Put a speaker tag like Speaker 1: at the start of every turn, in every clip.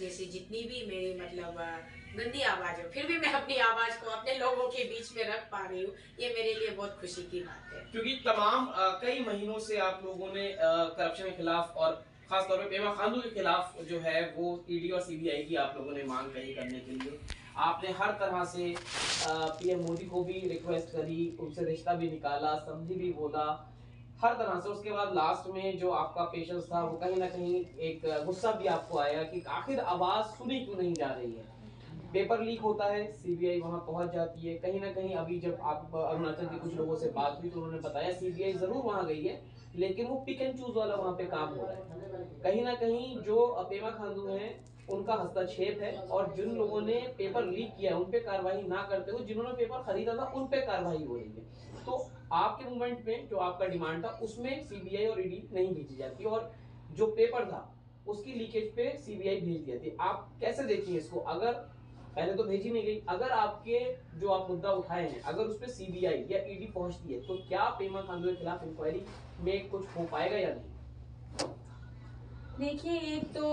Speaker 1: जैसी जितनी भी मेरी मतलब गंदी आवाज हो, फिर भी मैं अपनी आवाज को अपने लोगों के बीच में रख पा रही हूँ, ये मेरे लिए बहुत खुशी की बात है।
Speaker 2: क्योंकि तमाम कई महीनों से आप लोगों ने करप्शन के खिलाफ और खास तौर पे पेमा खांडू के खिलाफ जो है वो ईडी और सीबीआई की आप लोगों ने मांग कही करने के लिए आपने हर तरह से पीएम मोदी को भी रिक्वेस्ट करी, उनसे रिश्ता भी निकाला, समझी भी बोला, हर तरह से। उसके बाद लास्ट में जो आपका पेशेंस था वो कहीं ना कहीं एक गुस्सा भी आपको आया कि आखिर आवाज सुनी क्यों नहीं जा रही है। पेपर लीक होता है, सीबीआई वहां पहुंच जाती है। कहीं ना कहीं अभी जब आप अरुणाचल के कुछ लोगों से बात हुई तो उन्होंने बताया सीबीआई जरूर वहां गई है, लेकिन वो पिक एंड चूज वाला वहां पे काम हो रहा है। कहीं ना कहीं जो पेमा खांडू हैं उनका हस्तक्षेप है, और जिन लोगों ने पेपर लीक किया उन पे कार्रवाई ना करते हुए जिन्होंने पेपर खरीदा था उन पे कार्रवाई हो रही है। तो आपके मूवमेंट में जो आपका डिमांड था उसमें सीबीआई और ईडी नहीं भेजी जाती, और जो पेपर था उसकी लीकेज पे सीबीआई भेज दिया थी। आप कैसे देखिए इसको? अगर पहले तो भेजी नहीं गई, अगर आपके जो आप मुद्दा उठाए हैं अगर उस पर सीबीआई या ईडी पहुंचती है तो क्या पेमा खांडू के खिलाफ इंक्वायरी में कुछ हो पाएगा या नहीं?
Speaker 1: देखिए, एक तो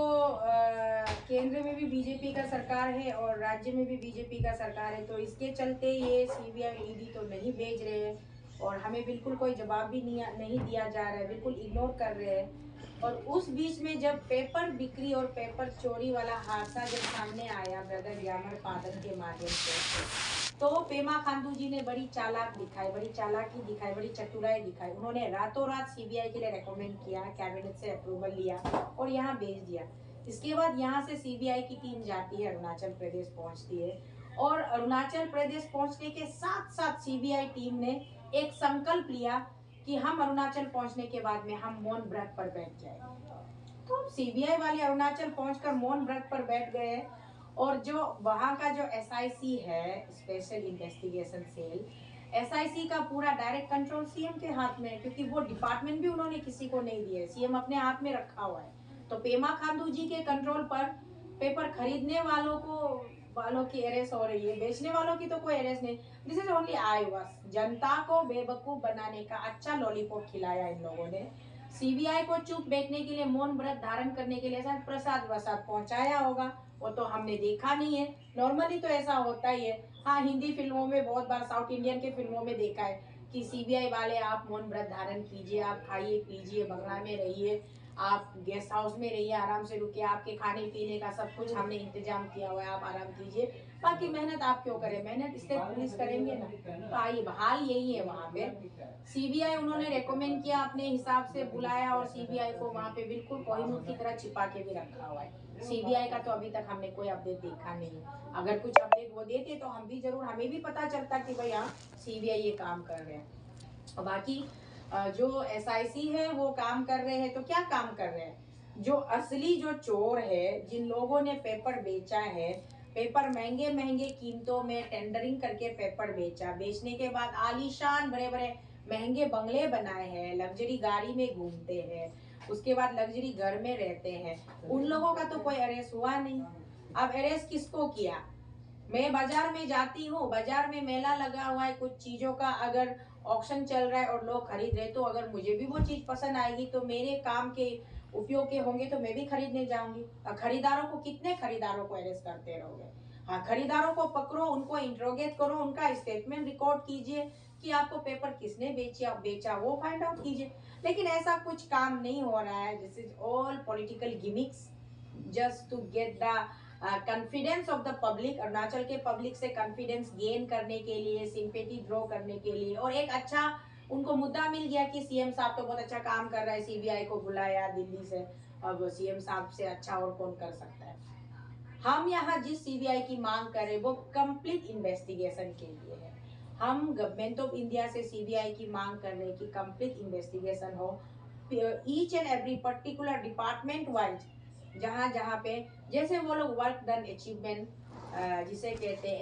Speaker 1: केंद्र में भी बीजेपी का सरकार है और राज्य में भी बीजेपी का सरकार है, तो इसके चलते ये सीबीआई ईडी तो नहीं भेज रहे हैं और हमें बिल्कुल कोई जवाब भी नहीं दिया जा रहा है, बिल्कुल इग्नोर कर रहे हैं। और उस बीच में जब पेपर बिक्री और पेपर चोरी वाला हादसा जब सामने आया ब्रदर ग्यामर पादक के माध्यम से, तो पेमा खांडू जी ने बड़ी चालाक दिखाई, बड़ी चालाकी दिखाई, बड़ी चतुराई दिखाई। उन्होंने रातों रात सीबीआई के लिए रेकमेंड किया, कैबिनेट से अप्रूवल लिया और यहाँ भेज दिया। इसके बाद यहाँ से सीबीआई की टीम जाती है, अरुणाचल प्रदेश पहुंचती है और अरुणाचल प्रदेश पहुंचने के साथ साथ सीबीआई टीम ने एक संकल्प लिया कि हम अरुणाचल पहुंचने के बाद में हम मौन व्रत पर बैठ जाएंगे। तो सीबीआई वाले अरुणाचल पहुंचकर मौन व्रत पर बैठ गए और जो वहां का जो एसआईसी है, स्पेशल इन्वेस्टिगेशन सेल, एसआईसी का पूरा डायरेक्ट कंट्रोल सीएम के हाथ में है, क्योंकि वो डिपार्टमेंट भी उन्होंने किसी को नहीं दिया है, सीएम अपने हाथ में रखा हुआ है। तो पेमा खांडू जी के कंट्रोल पर पेपर खरीदने वालों की अरेस्ट हो रही है, बेचने वालों की तो कोई अरेस्ट नहीं। दिस इज ओनली आई वास, जनता को बेवकूफ बनाने का अच्छा लॉलीपॉप खिलाया इन लोगों ने। सीबीआई को चुप बैठने के लिए, मौन व्रत धारण करने के लिए शायद प्रसाद वसाद पहुंचाया होगा, वो तो हमने देखा नहीं है। नॉर्मली तो ऐसा होता ही है। हाँ, हिंदी फिल्मों में बहुत बार, साउथ इंडियन के फिल्मों में देखा है कि सीबीआई वाले आप मौन व्रत धारण कीजिए, आप खाइए पीजिए, बंगला में रहिए, आप गेस्ट हाउस में रहिए, आराम से रुकिए, आपके खाने पीने का सब कुछ हमने इंतजाम किया हुआ है, आप आराम कीजिए, बाकी मेहनत आप क्यों करें, मेहनत स्टेट पुलिस करेंगे ना। तो आइए, हाल यही है वहां पे। सीबीआई उन्होंने रेकमेंड किया, अपने हिसाब से बुलाया और सीबीआई को वहां पे बिल्कुल कोहिनूर की तरह छिपा के भी रखा हुआ है। सीबीआई का तो अभी तक हमने कोई अपडेट देखा नहीं। अगर कुछ अपडेट वो देते तो हम भी जरूर, हमें भी पता चलता कि भाई हाँ, सीबीआई ये काम कर रहे हैं। और बाकी जो एसआईसी है वो काम कर रहे हैं, तो क्या काम कर रहे हैं? जो असली जो चोर है, जिन लोगों ने पेपर बेचा है, पेपर महंगे महंगे कीमतों में टेंडरिंग करके पेपर बेचा, बेचने के बाद आलीशान बड़े बड़े महंगे बंगले बनाए हैं, लग्जरी गाड़ी में घूमते हैं, उसके बाद लग्जरी घर में रहते हैं, उन लोगों का तो कोई अरेस्ट हुआ नहीं। अब अरेस्ट किसको किया? मैं बाजार में जाती हूँ, बाजार में मेला लगा हुआ है, कुछ चीजों का अगर ऑक्शन चल रहा है और लोग खरीद रहे, तो अगर मुझे भी वो चीज पसंद आएगी तो मेरे काम के उपयोग के होंगे तो मैं भी खरीदने जाऊंगी। खरीदारों को, कितने खरीदारों को अरेस्ट करते रहोगे? हाँ, खरीदारों को पकड़ो, उनको इंट्रोगेट करो, उनका स्टेटमेंट रिकॉर्ड कीजिए कि आपको पेपर किसने बेचा वो फाइंड आउट कीजिए। लेकिन ऐसा कुछ काम नहीं हो रहा है। This is all political gimmicks just to get the confidence of the public. Arunachal के पब्लिक से कॉन्फिडेंस गेन करने के लिए, सिंपैथी ड्रॉ करने के लिए, और एक अच्छा उनको मुद्दा मिल गया कि सीएम साहब तो बहुत अच्छा काम कर रहा है, सीबीआई को बुलाया दिल्ली से, अब सीएम साहब से अच्छा और कौन कर सकता है। हम यहाँ जिस सीबीआई की मांग कर रहे हैं वो कंप्लीट इन्वेस्टिगेशन के लिए है। हम गवर्नमेंट ऑफ इंडिया से सीबीआई की मांग कर रहे हैं कि कंप्लीट इन्वेस्टिगेशन हो, each and every particular department wise, जहाँ जहाँ पे जैसे वो लोग वर्क डन अचीवमेंट, जिसे कहते हैं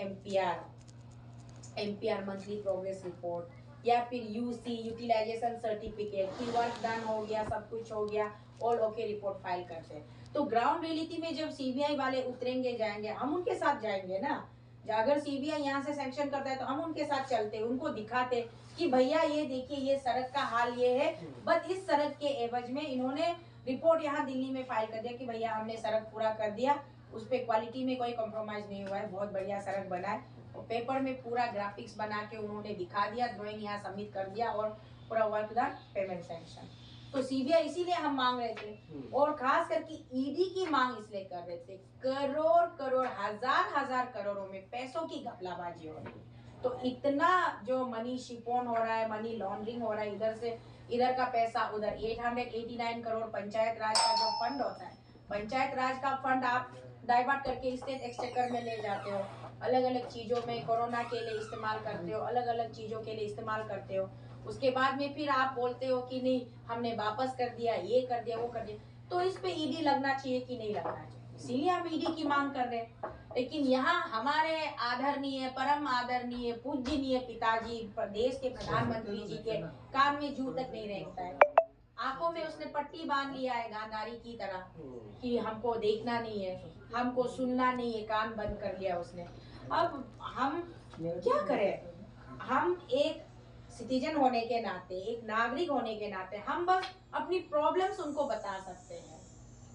Speaker 1: एमपीआर मंथली प्रोग्रेस रिपोर्ट, या फिर यूसी यूटिलाइजेशन सर्टिफिकेट कि वर्क डन हो गया, सब कुछ हो गया, ऑल ओके रिपोर्ट फाइल करते हैं। तो ग्राउंड रियलिटी में जब सीबीआई वाले उतरेंगे, जाएंगे, हम उनके साथ जाएंगे ना। अगर सीबीआई यहाँ से सैंक्शन करता है तो हम उनके साथ चलते, उनको दिखाते कि भैया ये देखिए, ये सड़क का हाल ये है, बट इस सड़क के एवज में इन्होंने रिपोर्ट यहाँ दिल्ली में फाइल कर दिया कि भैया हमने सड़क पूरा कर दिया, उस पर क्वालिटी में कोई कॉम्प्रोमाइज़ नहीं हुआ है, बहुत बढ़िया सड़क बना है। और पेपर में पूरा ग्राफिक्स बना के उन्होंने दिखा दिया, ड्राइंग यहाँ सबमिट कर दिया और पूरा वर्क डन, पेमेंट सैंक्शन। तो सीबीआई इसीलिए हम मांग रहे थे, और खास करके ईडी की मांग इसलिए कर रहे थे, करोड़ करोड़ हजार करोड़ों में पैसों की घपलाबाजी हो रही है। तो इतना जो मनी शिपोन हो रहा है, मनी लॉन्ड्रिंग हो रहा है, इधर से इधर का पैसा उधर, 889 करोड़ पंचायत राज का जो फंड होता है, पंचायत राज का फंड आप डाइवर्ट करके स्टेट एक्सचेकर में ले जाते हो, अलग अलग चीज़ों में कोरोना के लिए इस्तेमाल करते हो, अलग अलग चीज़ों के लिए इस्तेमाल करते हो। उसके बाद में फिर आप बोलते हो कि नहीं हमने वापस कर दिया, ये कर दिया, वो कर दिया। तो इस पे ईडी लगना चाहिए कि नहीं लगना चाहिए, इसीलिए हम ईडी की मांग कर रहे हैं। लेकिन यहाँ हमारे आदरणीय, परम आदरणीय, पूजनीय पिताजी, देश के प्रधानमंत्री जी के कान में जू तक नहीं रेंगता है। आंखों में उसने पट्टी बांध लिया है गांधारी की तरह कि हमको देखना नहीं है, हमको सुनना नहीं है, कान बंद कर लिया उसने। अब हम क्या करें? हम एक सिटीजन होने के नाते, एक नागरिक होने के नाते हम बस अपनी प्रॉब्लम्स उनको बता सकते हैं।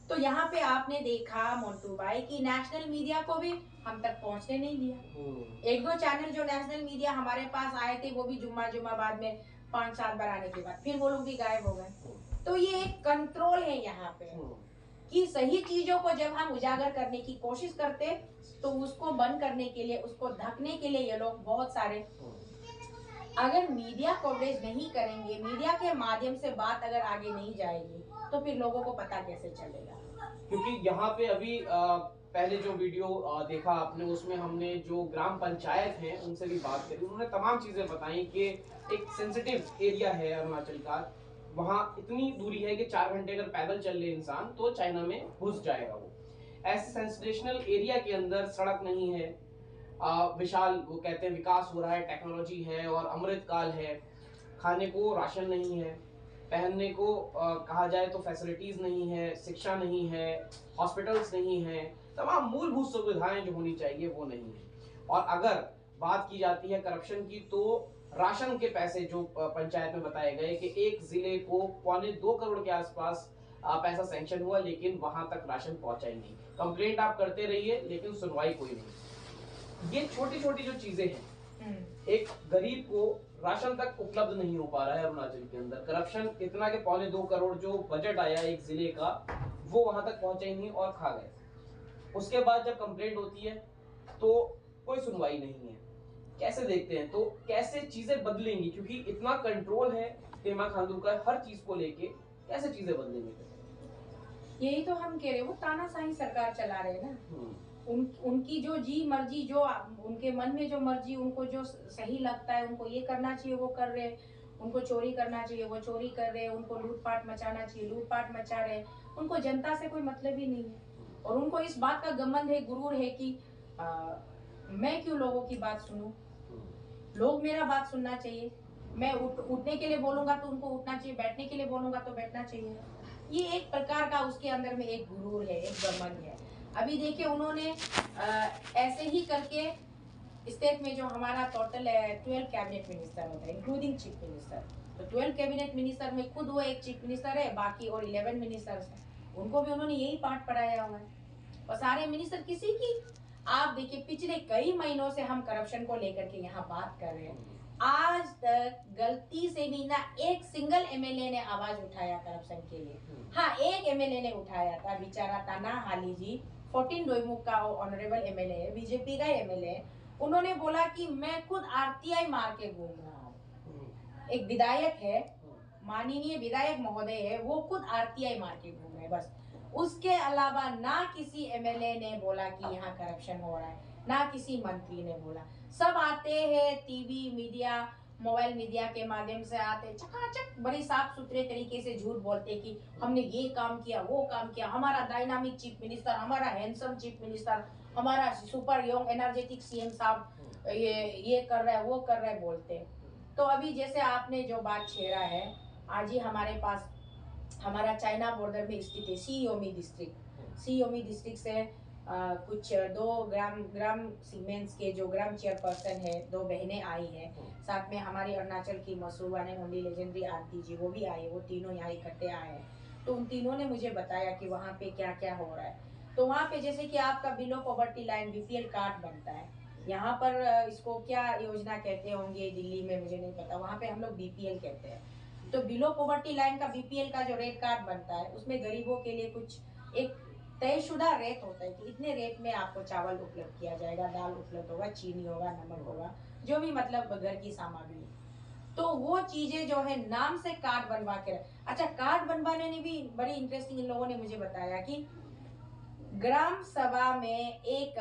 Speaker 1: तो यहाँ पे आपने देखा मोन्टू भाई कि नेशनल मीडिया को भी हम तक पहुंचने नहीं दिया। एक दो चैनल जो नेशनल मीडिया हमारे पास आए थे वो भी जुम्मा बाद में 5-7 बार आने के बाद फिर वो लोग भी गायब हो गए। तो ये एक कंट्रोल है यहाँ पे कि सही चीजों को जब हम उजागर करने की कोशिश करते तो उसको बंद करने के लिए, उसको ढकने के लिए ये लोग बहुत सारे, अगर मीडिया कवरेज नहीं करेंगे, मीडिया के माध्यम से बात अगर आगे नहीं जाएगी तो फिर लोगों को पता कैसे चलेगा?
Speaker 2: क्योंकि यहाँ पे अभी पहले जो वीडियो देखा आपने, उसमें हमने जो ग्राम पंचायत हैं उनसे भी बात करी, उन्होंने तमाम चीजें बताई कि एक सेंसिटिव एरिया है अरुणाचल का, वहाँ इतनी दूरी है कि 4 घंटे अगर पैदल चल ले इंसान तो चाइना में घुस जाएगा वो। ऐसे सेंसिटेशनल एरिया के अंदर सड़क नहीं है, विशाल वो कहते हैं विकास हो रहा है, टेक्नोलॉजी है और अमृत काल है, खाने को राशन नहीं है, पहनने को कहा जाए तो फैसिलिटीज नहीं है, शिक्षा नहीं है, हॉस्पिटल्स नहीं है, तमाम मूलभूत सुविधाएं जो होनी चाहिए वो नहीं है। और अगर बात की जाती है करप्शन की तो राशन के पैसे जो पंचायत में बताए गए कि एक जिले को 1.25 करोड़ के आसपास पैसा सैंक्शन हुआ, लेकिन वहां तक राशन पहुंचा ही नहीं। कंप्लेंट आप करते रहिए लेकिन सुनवाई कोई नहीं। ये छोटी छोटी जो चीजें हैं, एक गरीब को राशन तक उपलब्ध नहीं हो पा रहा है अरुणाचल के अंदर। करप्शन इतना के 1.25 करोड़ जो बजट आया एक जिले का वो वहां तक पहुंचा ही नहीं और खा गए। उसके बाद जब कंप्लेंट होती है तो कोई सुनवाई नहीं है। कैसे देखते हैं, तो कैसे चीजें बदलेंगी, क्योंकि इतना कंट्रोल है पेमा खांडू का हर चीज को लेके, कैसे चीजें बदलेंगे?
Speaker 1: यही तो हम कह रहे हैं, वो तानाशाही सरकार चला रहे हैं ना। उनकी जो जी मर्जी, जो उनके मन में जो मर्जी, उनको जो सही लगता है, उनको ये करना चाहिए वो कर रहे, उनको चोरी करना चाहिए वो चोरी कर रहे, उनको लूटपाट मचाना चाहिए लूटपाट मचा रहे, उनको जनता से कोई मतलब ही नहीं है। और उनको इस बात का घमंड है, गुरूर है कि मैं क्यों लोगों की बात सुनूं, लोग मेरा बात सुनना चाहिए, मैं उठने के लिए बोलूंगा तो उनको उठना चाहिए, बैठने के लिए बोलूंगा तो बैठना चाहिए। ये एक प्रकार का उसके अंदर में एक गुरूर है, एक घमंड है। अभी देखिए उन्होंने ऐसे ही करके स्टेट में जो हमारा टोटल 12 कैबिनेट मिनिस्टर होता है इंक्लूडिंग चीफ मिनिस्टर, तो 12 कैबिनेट मिनिस्टर में खुद वो एक चीफ मिनिस्टर है, बाकी और 11 मिनिस्टर्स हैं, उनको भी उन्होंने यही पाठ पढ़ाया हुआ है। और सारे मिनिस्टर किसी की, आप देखिए पिछले कई महीनों से हम करप्शन को लेकर के यहाँ बात कर रहे हैं, आज तक गलती से भी ना एक सिंगल एमएलए ने आवाज उठाया करप्शन के लिए। हाँ, एक एमएलए ने उठाया था, बेचारा ताना हाली जी, 14 डोईमुख का ऑनरेबल एमएलए है, बीजेपी का एमएलए है। उन्होंने बोला कि मैं खुद आरटीआई मार के घूम रहा हूँ। एक विधायक है, माननीय विधायक महोदय है, वो खुद आरटीआई मार के घूम रहे हैं बस। उसके अलावा ना किसी एमएलए ने बोला कि यहाँ करप्शन हो रहा है, ना किसी मंत्री ने बोला। सब आते हैं टीवी मीडिया, मोबाइल मीडिया के माध्यम से आते, चकाचक बड़े साफ सुथरे तरीके से झूठ बोलते कि हमने ये काम किया वो काम किया, हमारा डायनामिक चीफ मिनिस्टर, हमारा हैंडसम चीफ मिनिस्टर, हमारा सुपर यंग एनर्जेटिक सीएम साहब ये कर रहा है वो कर रहा है बोलते। तो अभी जैसे आपने जो बात छेड़ा है, आज ही हमारे पास हमारा चाइना बॉर्डर में स्थित है सीयोमी डिस्ट्रिक्ट से कुछ 2 ग्राम सीमेंट्स के जो ग्राम चेयरपर्सन है, 2 बहनें आई हैं, साथ में हमारी अरुणाचल की मशहूर वन एंड ओनली लेजेंडरी आरती जी वो भी आए, वो तीनों यहाँ इकट्ठे आए हैं। तो उन तीनों ने मुझे बताया कि वहाँ पे क्या क्या हो रहा है। तो वहाँ पे जैसे कि आपका below poverty line BPL card बनता है, यहाँ पर इसको क्या योजना कहते होंगे दिल्ली में मुझे नहीं पता, वहाँ पे हम लोग बीपीएल कहते हैं। तो बिलो पॉवर्टी लाइन का बीपीएल का जो रेट कार्ड बनता है उसमें गरीबों के लिए कुछ एक तयशुदा रेट होता है कि इतने रेट में आपको चावल उपलब्ध किया जाएगा, दाल उपलब्ध होगा, चीनी होगा, नमक होगा, जो भी मतलब घर की सामग्री। तो वो चीजें जो है नाम से कार्ड बनवा के। अच्छा, कार्ड बनवाने में भी बड़ी इंटरेस्टिंग इन लोगों ने मुझे बताया कि ग्राम सभा में एक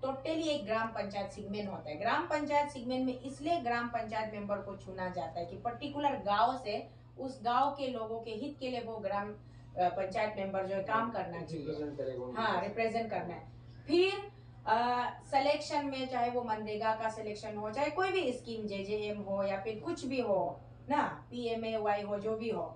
Speaker 1: टोटली एक ग्राम पंचायत सिगमेंट होता है। ग्राम पंचायत सिगमेंट में इसलिए ग्राम पंचायत मेंबर को चुना जाता है कि पर्टिकुलर गांव से उस गांव के लोगों के हित के लिए वो ग्राम पंचायत मेंबर जो है काम करना चाहिए, हाँ रिप्रेजेंट करना है। फिर सिलेक्शन में चाहे वो मनरेगा का सिलेक्शन हो, चाहे कोई भी स्कीम जेजेएम हो या फिर कुछ भी हो ना, पीएमएवाई हो, जो भी हो,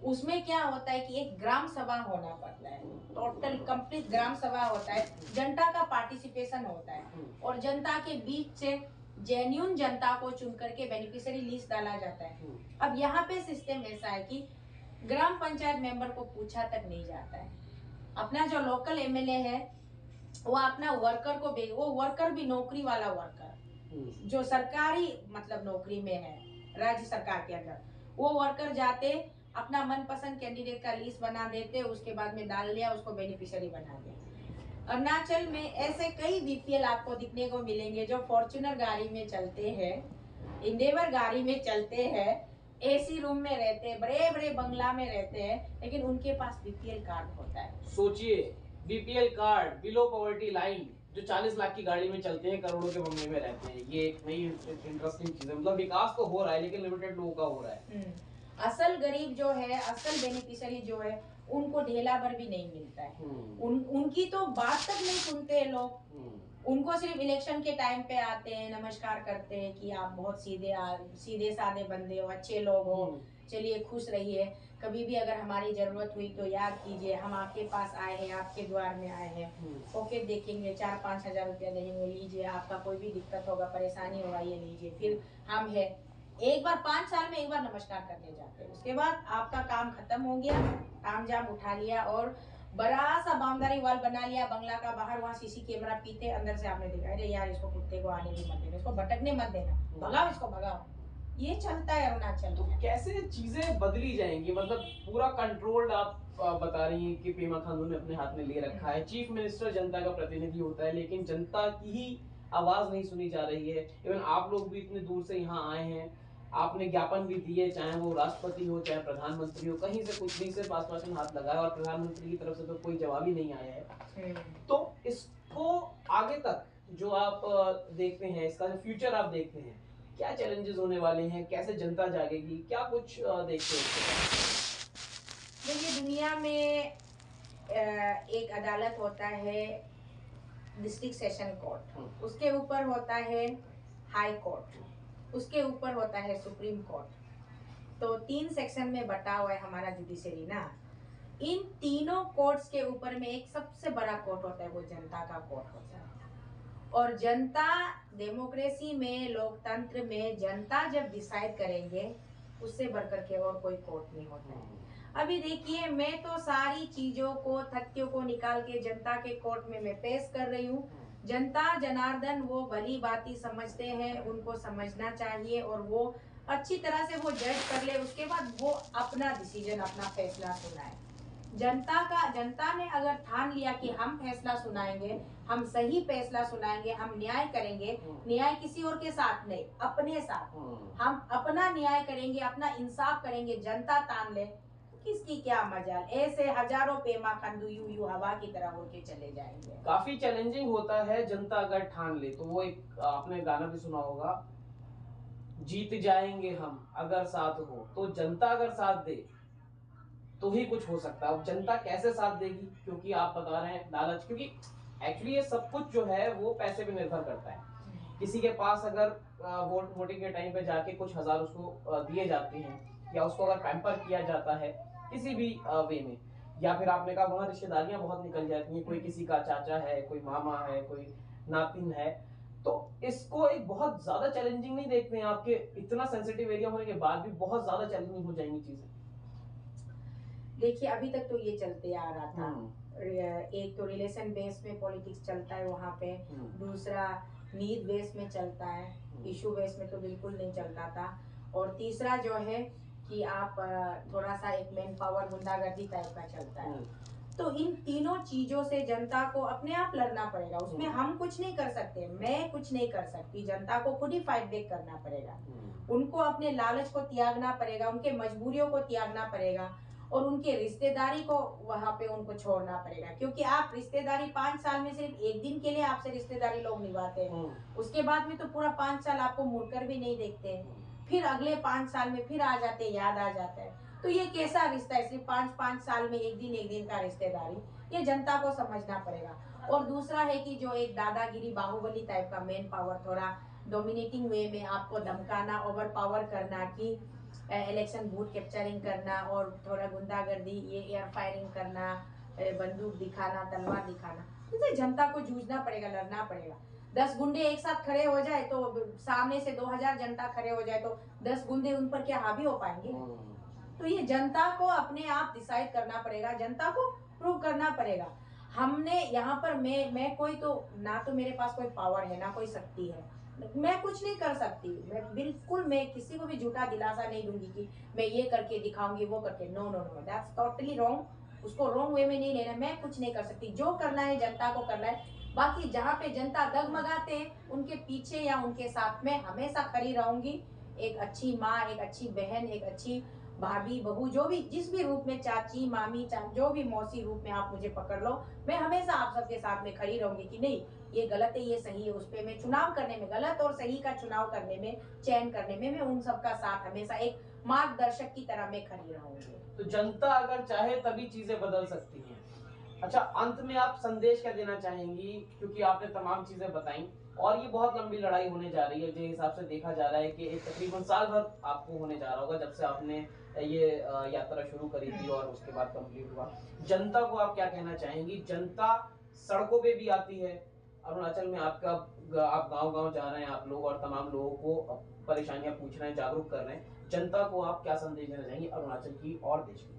Speaker 1: उसमें क्या होता है कि एक ग्राम सभा होना पड़ता है, टोटल कंप्लीट ग्राम सभा होता है, जनता का पार्टिसिपेशन होता है और जनता के बीच से जेन्युइन जनता को चुन करके बेनिफिशियरी लिस्ट डाला जाता है। अब यहाँ पे सिस्टम ऐसा है कि ग्राम पंचायत मेंबर को पूछा तक नहीं जाता है। अपना जो लोकल एमएलए है वो अपना वर्कर को वो वर्कर भी नौकरी वाला वर्कर जो सरकारी मतलब नौकरी में है राज्य सरकार के अंदर, वो वर्कर जाते अपना मनपसंद कैंडिडेट का लिस्ट बना देते, उसके बाद में डाल लिया, उसको बेनिफिशियरी बना दिया। अरुणाचल में ऐसे कई बीपीएल आपको दिखने को मिलेंगे जो फॉर्च्यूनर गाड़ी में चलते हैं, इंडेवर गाड़ी में चलते हैं, एसी रूम में रहते हैं, बड़े बड़े बंगला में रहते हैं, लेकिन उनके पास बीपीएल कार्ड होता है।
Speaker 2: सोचिए, BPL card, below poverty line, जो 40 लाख की गाड़ी में चलते हैं, करोड़ों के बंगले में रहते हैं। ये एक नई इंटरेस्टिंग चीज है। मतलब विकास तो हो रहा है लेकिन लिमिटेड लोगों का हो रहा है।
Speaker 1: असल गरीब जो है, असल बेनिफिशियरी जो है, उनको ढेला भर भी नहीं मिलता है। उनकी तो बात तक नहीं सुनते हैं लोग। उनको सिर्फ इलेक्शन के टाइम पे आते हैं, नमस्कार करते हैं कि आप बहुत सीधे साधे बंदे हो, अच्छे लोग हो, चलिए खुश रहिए, कभी भी अगर हमारी जरूरत हुई तो याद कीजिए, हम आपके पास आए हैं, आपके द्वार में आए हैं, ओके देखेंगे, 4-5 हजार रुपया देंगे, लीजिए, आपका कोई भी दिक्कत होगा, परेशानी होगा, ये लीजिए, फिर हम है। एक बार 5 साल में एक बार नमस्कार करने जाते हैं, उसके बाद आपका काम खत्म हो गया, काम जाम उठा लिया और बड़ा सा बाउंड्री वॉल बना लिया बंगला का बाहर, वहाँ सीसी कैमरा पीते अंदर से आपने देखा, अरे यार इसको कुत्ते को आने भी मत देना, इसको भटकने मत देना, भगाओ इसको भगाओ। ये चलता है अरुणाचल।
Speaker 2: तो कैसे चीजें बदली जाएंगी? मतलब पूरा कंट्रोल्ड आप बता रही हैं कि पेमा खांडू ने अपने हाथ में ले रखा है। चीफ मिनिस्टर जनता का प्रतिनिधि होता है लेकिन जनता की ही आवाज नहीं सुनी जा रही है। इवन आप लोग भी इतने दूर से यहाँ आए हैं, आपने ज्ञापन भी दिए, चाहे वो राष्ट्रपति हो चाहे प्रधानमंत्री हो, कहीं से कुछ नहीं, सिर्फ आश्वासन हाथ लगाया और प्रधानमंत्री की तरफ से तो कोई जवाब ही नहीं आया है। तो इसको आगे तक जो आप देखते हैं, इसका जो फ्यूचर आप देखते हैं, क्या चैलेंजेस होने वाले हैं, कैसे जनता जागेगी, क्या कुछ देखते हैं?
Speaker 1: देखिए, दुनिया में एक अदालत होता है डिस्ट्रिक्ट सेशन कोर्ट, उसके ऊपर होता है हाई कोर्ट, उसके ऊपर होता है सुप्रीम कोर्ट। तो 3 सेक्शन में बटा हुआ है हमारा जुडिशरी ना। इन तीनों कोर्ट्स के ऊपर में एक सबसे बड़ा कोर्ट होता है, वो जनता का कोर्ट होता है। और जनता, डेमोक्रेसी में, लोकतंत्र में जनता जब डिसाइड करेंगे, उससे बढ़कर के और कोई कोर्ट नहीं होता है। अभी देखिए, मैं तो सारी चीजों को, तथ्यों को निकाल के जनता के कोर्ट में मैं पेश कर रही हूँ। जनता जनार्दन वो भली बाती समझते हैं, उनको समझना चाहिए और वो अच्छी तरह से वो जज कर ले, उसके बाद वो अपना डिसीजन, अपना फैसला सुनाए। जनता ने अगर ठान लिया कि हम फैसला सुनाएंगे, हम सही फैसला सुनाएंगे, हम न्याय करेंगे, न्याय किसी और के साथ नहीं, अपने साथ, हम अपना न्याय करेंगे, अपना इंसाफ करेंगे, जनता तान ले, किसकी क्या मजाल। ऐसे हजारों पेमा खांडू यू हवा की तरह उड़ के चले जाएंगे।
Speaker 2: काफी चैलेंजिंग होता है जनता अगर ठान ले तो। वो एक आपने गाना भी सुना होगा, जीत जाएंगे हम अगर साथ हो। तो जनता अगर साथ दे तो ही कुछ हो सकता है। अब जनता कैसे साथ देगी, क्योंकि आप बता रहे हैं लालच, क्योंकि एक्चुअली ये सब कुछ जो है वो पैसे पे निर्भर करता है। किसी के पास अगर वोटिंग के टाइम पे जाके कुछ हजार उसको दिए जाते हैं, या उसको अगर पैम्पर किया जाता है किसी भी वे में, या फिर आपने कहा वहाँ रिश्तेदारियां बहुत निकल जाती हैं, कोई किसी का चाचा है, कोई मामा है, कोई नातिन है, तो इसको एक बहुत ज्यादा चैलेंजिंग नहीं देखते हैं? आपके इतना सेंसिटिव एरिया होने के बाद भी बहुत ज्यादा चैलेंजिंग हो जाएंगी चीजें।
Speaker 1: देखिए, अभी तक तो ये चलते आ रहा था, एक तो रिलेशन बेस में पॉलिटिक्स चलता है वहाँ पे, दूसरा नीड बेस में चलता है, इशू बेस में तो बिल्कुल नहीं चलता था, और तीसरा जो है कि आप थोड़ा सा एक मैन पावर गुंडागर्दी टाइप का चलता है। तो इन तीनों चीजों से जनता को अपने आप लड़ना पड़ेगा, उसमें हम कुछ नहीं कर सकते, मैं कुछ नहीं कर सकती, जनता को खुद ही फाइट बैक करना पड़ेगा। उनको अपने लालच को त्यागना पड़ेगा, उनके मजबूरियों को त्यागना पड़ेगा, और उनके रिश्तेदारी को वहां पे उनको छोड़ना पड़ेगा, क्योंकि आप रिश्तेदारी 5 साल में सिर्फ एक दिन के लिए आपसे रिश्तेदारी लोग निभाते हैं, उसके बाद में तो पूरा 5 साल आपको मुड़कर भी नहीं देखते हैं, फिर अगले 5 साल में फिर आ जाते, याद आ जाता है। तो ये कैसा रिश्ता है, सिर्फ 5 साल में एक दिन का रिश्तेदारी, ये जनता को समझना पड़ेगा। और दूसरा है कि जो एक दादागिरी बाहुबली टाइप का मैन पावर, थोड़ा डोमिनेटिंग वे में आपको धमकाना, ओवर पावर करना, कि इलेक्शन बूथ कैप्चरिंग करना, और थोड़ा गुंडागर्दी, ये एयर फायरिंग करना, बंदूक दिखाना, तलवार दिखाना, इससे जनता को जूझना पड़ेगा, लड़ना पड़ेगा। 10 गुंडे एक साथ खड़े हो जाए तो सामने से 2000 जनता खड़े हो जाए तो 10 गुंडे उन पर क्या हावी हो पाएंगे? तो ये जनता को अपने आप डिसाइड करना पड़ेगा, जनता को प्रूव करना पड़ेगा। हमने यहाँ पर मैं कोई तो ना, तो मेरे पास कोई पावर है ना कोई शक्ति है, मैं कुछ नहीं कर सकती, मैं किसी को भी झूठा दिलासा नहीं दूंगी कि मैं ये करके दिखाऊंगी, वो करके, no no no, that's totally wrong. उसको रॉन्ग वे में नहीं लेना, मैं कुछ नहीं कर सकती, जो करना है जनता को करना है। बाकी जहाँ पे जनता डगमगाते हैं उनके पीछे या उनके साथ में हमेशा खड़ी रहूंगी, एक अच्छी माँ, एक अच्छी बहन, एक अच्छी भाभी, बहू, जो भी, जिस भी रूप में, चाची, मामी, जो भी मौसी रूप में आप मुझे पकड़ लो, मैं हमेशा आप सबके साथ में खड़ी रहूंगी कि नहीं ये गलत है, ये सही है, उस पे मैं चुनाव करने में, गलत और सही का चुनाव करने में, चयन करने में, मैं उन सबका साथ हमेशा एक मार्गदर्शक की तरह मैं खड़ी रहूंगी।
Speaker 2: तो जनता अगर चाहे तभी चीजें बदल सकती हैं। अच्छा, अंत में आप संदेश क्या देना चाहेंगी, क्योंकि आपने तमाम चीजें बताई और ये बहुत लंबी लड़ाई होने जा रही है, जिस हिसाब से देखा जा रहा है कि एक तकरीबन साल भर आपको होने जा रहा होगा जब से आपने ये यात्रा शुरू करी थी और उसके बाद कंप्लीट हुआ। जनता को आप क्या कहना चाहेंगी? जनता सड़कों पे भी आती है अरुणाचल में, आप गांव-गांव जा रहे हैं आप लोग और तमाम लोगों को परेशानियां पूछ रहे हैं, जागरूक कर रहे हैं। जनता को आप क्या संदेश देना चाहेंगी अरुणाचल की और देश की?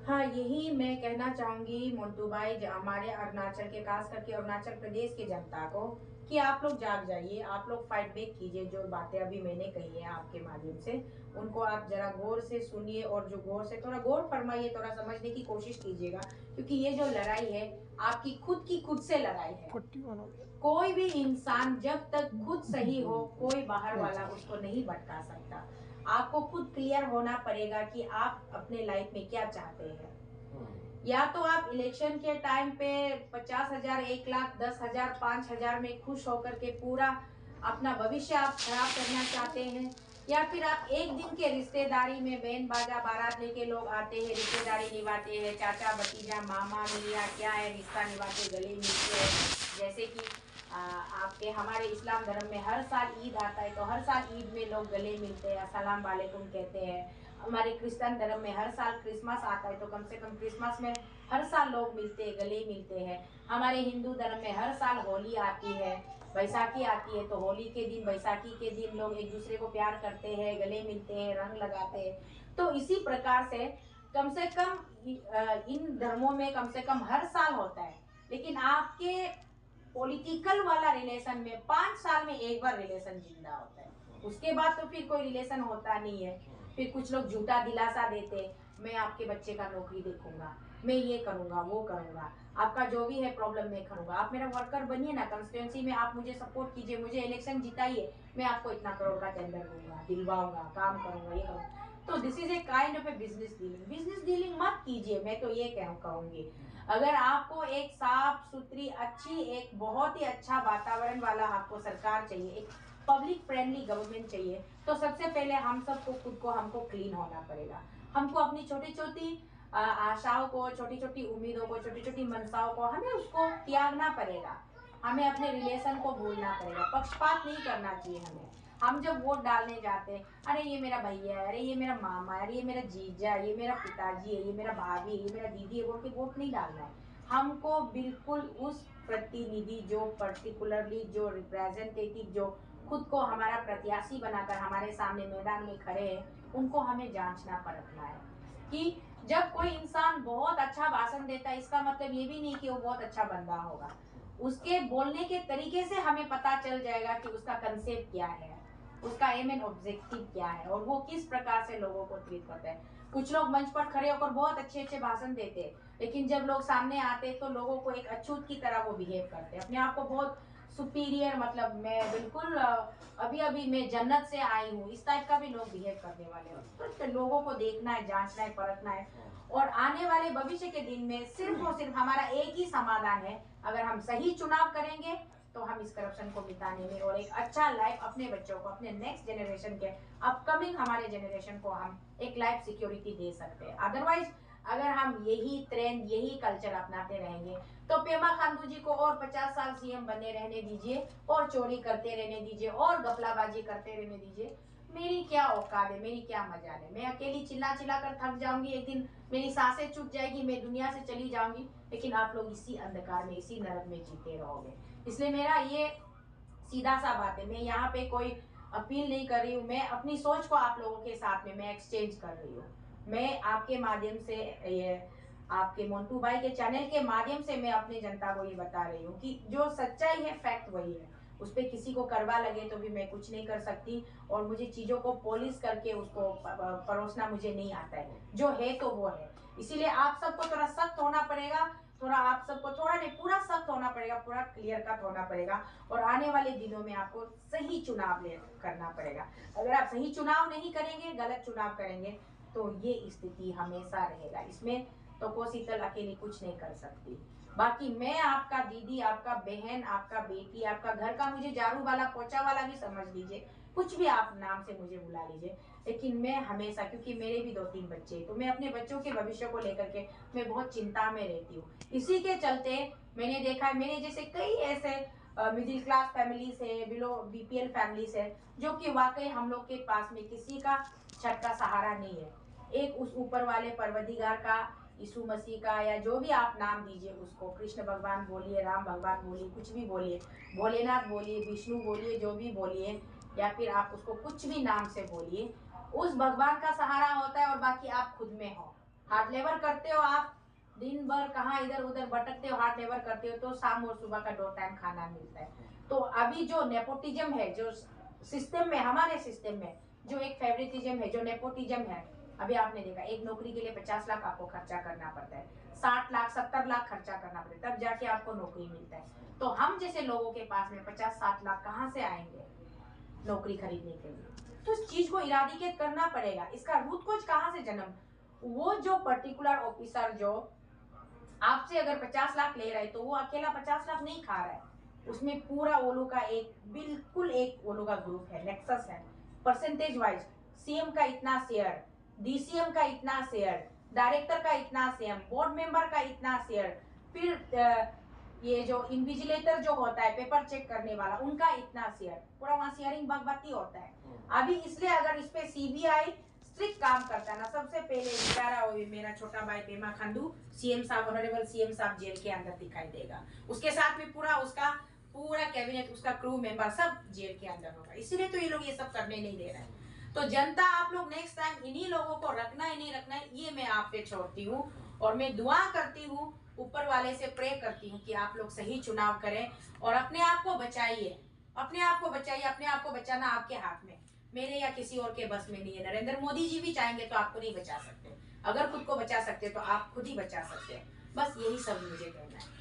Speaker 1: हाँ, यही मैं कहना चाहूंगी मोन्टू भाई, हमारे अरुणाचल के, खास करके अरुणाचल प्रदेश की जनता को, कि आप लोग जाग जाइए, आप लोग फाइट बैक कीजिए। जो बातें अभी मैंने कही है आपके माध्यम से, उनको आप जरा गौर से सुनिए, और जो गौर से थोड़ा गौर फरमाइए, थोड़ा समझने की कोशिश कीजिएगा, क्योंकि ये जो लड़ाई है आपकी खुद से लड़ाई है। कोई भी इंसान जब तक खुद सही हो, कोई बाहर वाला उसको नहीं भटका सकता। आपको खुद क्लियर होना पड़ेगा कि आप अपने लाइफ में क्या चाहते हैं। या तो आप इलेक्शन के टाइम पे 50,000, 1,00,000, 10,000, 5,000 में खुश होकर के पूरा अपना भविष्य आप खराब करना चाहते हैं, या फिर आप एक दिन के रिश्तेदारी में बैंड बाजा बारात लेके लोग आते हैं, रिश्तेदारी निभाते हैं, चाचा भतीजा मामा मियाँ क्या है, रिश्ता निभाते, गले मिलते हैं। जैसे कि आपके हमारे इस्लाम धर्म में हर साल ईद आता है, तो हर साल ईद में लोग गले मिलते हैं, अस्सलाम वालेकुम कहते हैं। हमारे क्रिश्चियन धर्म में हर साल क्रिसमस आता है, तो कम से कम क्रिसमस में हर साल लोग मिलते हैं, गले मिलते हैं। हमारे हिंदू धर्म में हर साल होली आती है, बैसाखी आती है, तो होली के दिन, बैसाखी के दिन लोग एक दूसरे को प्यार करते हैं, गले मिलते हैं, रंग लगाते हैं। तो इसी प्रकार से कम इन धर्मों में कम से कम हर साल होता है। लेकिन आपके पॉलिटिकल वाला रिलेशन में 5 साल में एक बार रिलेशन जिंदा होता है, उसके बाद तो फिर कोई रिलेशन होता नहीं है। फिर कुछ लोग झूठा दिलासा देते, मैं आपके बच्चे का नौकरी देखूंगा, मैं ये करूंगा, वो करूंगा, आपका जो भी है प्रॉब्लम मैं करूंगा, आप मेरा वर्कर बनिए ना, कंस्टिट्यूंसी में आप मुझे सपोर्ट कीजिए, मुझे इलेक्शन जिताइए, मैं आपको इतना करोड़ का टेंडर दूंगा, दिलवाऊंगा, काम करूंगा, ये करूंगा। तो this is a kind of A business dealing. Business dealing मत कीजिए, मैं तो ये कहूंगी। अगर आपको एक साफ सुथरी, अच्छी, एक बहुत ही अच्छा वातावरण वाला आपको सरकार चाहिए, एक पब्लिक फ्रेंडली गवर्नमेंट चाहिए, तो सबसे पहले हम सबको खुद को, हमको क्लीन होना पड़ेगा। हमको अपनी छोटी छोटी आशाओं को, छोटी छोटी उम्मीदों को, छोटी छोटी मनसाओं को, हमें उसको त्यागना पड़ेगा। हमें अपने रिलेशन को भूलना पड़ेगा, पक्षपात नहीं करना चाहिए हमें। हम जब वोट डालने जाते हैं, अरे ये मेरा भैया है, अरे ये मेरा मामा है, अरे ये मेरा जीजा, ये मेरा पिताजी है, ये मेरा भाभी है, ये मेरा दीदी है, बोल के वोट नहीं डालना है। हमको बिल्कुल उस प्रतिनिधि, जो पर्टिकुलरली जो रिप्रेजेंटेटिव, जो खुद को हमारा प्रत्याशी बनाकर हमारे सामने मैदान में खड़े हैं, उनको हमें जांचना परखना है कि जब कोई इंसान बहुत अच्छा भाषण देता है, इसका मतलब ये भी नहीं कि वो बहुत अच्छा बंदा होगा। उसके बोलने के तरीके से हमें पता चल जाएगा कि उसका कंसेप्ट क्या है, उसका एम एंड ऑब्जेक्टिव क्या है, और वो किस प्रकार से लोगों को ट्रीट करता है। कुछ लोग मंच पर खड़े होकर बहुत अच्छे अच्छे भाषण देते हैं, लेकिन जब लोग सामने आते तो लोगों को एक अछूत की तरह वो बिहेव करते हैं, अपने आप को बहुत सुपीरियर, मतलब मैं बिल्कुल अभी अभी मैं जन्नत से आई हूँ, इस टाइप का भी लोग बिहेव करने वाले हैं। तो लोगों को देखना है, जांचना है, परखना है, और आने वाले भविष्य के दिन में सिर्फ और सिर्फ हमारा एक ही समाधान है। अगर हम सही चुनाव करेंगे तो हम इस करप्शन को मिटाने में और एक अच्छा लाइफ अपने बच्चों को, अपने नेक्स्ट जनरेशन के, अपकमिंग हमारे जनरेशन को हम एक लाइफ सिक्योरिटी दे सकते हैं। अदरवाइज अगर हम यही ट्रेंड, यही कल्चर अपनाते रहेंगे तो पेमा खांडू जी को और 50 साल सीएम बने रहने दीजिए, और चोरी करते रहने दीजिए, और गफलाबाजी करते रहने दीजिए। मेरी क्या औकात है, मेरी क्या मजाल है। मैं अकेली चिल्ला चिल्ला कर थक जाऊंगी, एक दिन मेरी सांसें छूट जाएगी, मैं दुनिया से चली जाऊंगी, लेकिन आप लोग इसी अंधकार में, इसी नरक में जीते रहोगे। इसलिए मेरा ये सीधा सा बात है, मैं यहाँ पे कोई अपील नहीं कर रही हूँ, मैं अपनी सोच को आप लोगों के साथ में मैं एक्सचेंज कर रही हूँ। मैं आपके माध्यम से, ये आपके मोन्टू भाई के चैनल के माध्यम से मैं अपनी जनता को ये बता रही हूँ कि जो सच्चाई है, फैक्ट वही है। उस पर किसी को करवा लगे तो भी मैं कुछ नहीं कर सकती, और मुझे चीज़ों को पॉलिश करके उसको परोसना मुझे नहीं आता है। जो है तो वो है। इसीलिए आप सबको थोड़ा सख्त होना पड़ेगा, थोड़ा आप सबको थोड़ा नहीं, पूरा सख्त होना पड़ेगा, पूरा क्लियर कट होना पड़ेगा, और आने वाले दिनों में आपको सही चुनाव करना पड़ेगा। अगर आप सही चुनाव नहीं करेंगे, गलत चुनाव करेंगे, तो ये स्थिति हमेशा रहेगा। इसमें तो कोशितल अकेली कुछ नहीं कर सकती। बाकी मैं आपका दीदी, आपका बहन, आपका बेटी, आपका घर का मुझे झाड़ू वाला, पोछा वाला भी समझ लीजिए, कुछ भी आप नाम से मुझे बुला लीजिए, लेकिन मैं हमेशा, क्योंकि मेरे भी 2-3 बच्चे, तो मैं अपने बच्चों के भविष्य को लेकर के मैं बहुत चिंता में रहती हूँ। इसी के चलते मैंने देखा है, मेरे जैसे कई ऐसे मिडिल क्लास फैमिलीज है, बिलो बीपीएल फैमिलीज है, जो कि वाकई हम लोग के पास में किसी का छत का सहारा नहीं है। एक उस ऊपर वाले परवदिगार का, यीशु मसीह का, या जो भी आप नाम दीजिए उसको, कृष्ण भगवान बोलिए, राम भगवान बोलिए, कुछ भी बोलिए, भोलेनाथ बोलिए, विष्णु बोलिए, जो भी बोलिए, या फिर आप उसको कुछ भी नाम से बोलिए, उस भगवान का सहारा होता है, और बाकी आप खुद में हो। हार्ड लेबर करते हो आप, दिन भर कहाँ इधर उधर भटकते हो, हार्ड लेबर करते हो, तो शाम और सुबह का 2 टाइम खाना मिलता है। तो अभी जो नेपोटिज्म है, जो सिस्टम में, हमारे सिस्टम में जो एक फेवरेटिज्म है, जो नेपोटिज्म है, अभी आपने देखा एक नौकरी के लिए 50 लाख आपको खर्चा करना पड़ता है, 60 लाख 70 लाख खर्चा करना पड़ता है, तब जाके आपको नौकरी मिलता है। तो हम जैसे लोगों के पास में 50-60 लाख कहाँ से आएंगे नौकरी खरीदने के लिए? तो इस चीज को इरादिकेट करना पड़ेगा। इसका रूट कोच कहाँ से जन्म, वो जो पर्टिकुलर ऑफिसर जो आपसे अगर 50 लाख ले रहा है, तो वो अकेला 50 लाख नहीं खा रहा है, उसमें पूरा ओलो का एक, बिल्कुल एक ओलो का ग्रुप है, नेक्सस है, परसेंटेज वाइज सीएम का इतना शेयर, डीसीएम का इतना शेयर, डायरेक्टर का इतना शेयर, बोर्ड मेंबर का इतना शेयर, फिर ये जो इन्विजिलेटर जो होता है, पेपर चेक करने वाला, उनका इतना शेयर, पूरा वहां शेयरिंग बगबत्ती होता है। अभी इसलिए अगर इस पे सीबीआई स्ट्रिक्ट काम करता है ना, सबसे पहले बेचारा मेरा छोटा भाई पेमा खांडू, सीएम साहब, ऑनरेबल सीएम साहब जेल के अंदर दिखाई देगा, उसके साथ में पूरा उसका पूरा कैबिनेट, उसका क्रू मेंबर सब जेल के अंदर होगा। इसीलिए तो ये लोग ये सब करने नहीं दे रहे हैं। तो जनता, आप लोग नेक्स्ट टाइम इन्हीं लोगों को रखना है नहीं रखना है, ये मैं आप पे छोड़ती हूँ, और मैं दुआ करती हूँ, ऊपर वाले से प्रे करती हूँ कि आप लोग सही चुनाव करें और अपने आप को बचाइए, अपने आप को बचाइए। अपने आप को बचाना आपके हाथ में, मेरे या किसी और के बस में नहीं है। नरेंद्र मोदी जी भी चाहेंगे तो आपको नहीं बचा सकते, अगर खुद को बचा सकते तो आप खुद ही बचा सकते हैं। बस यही सब मुझे कहना है।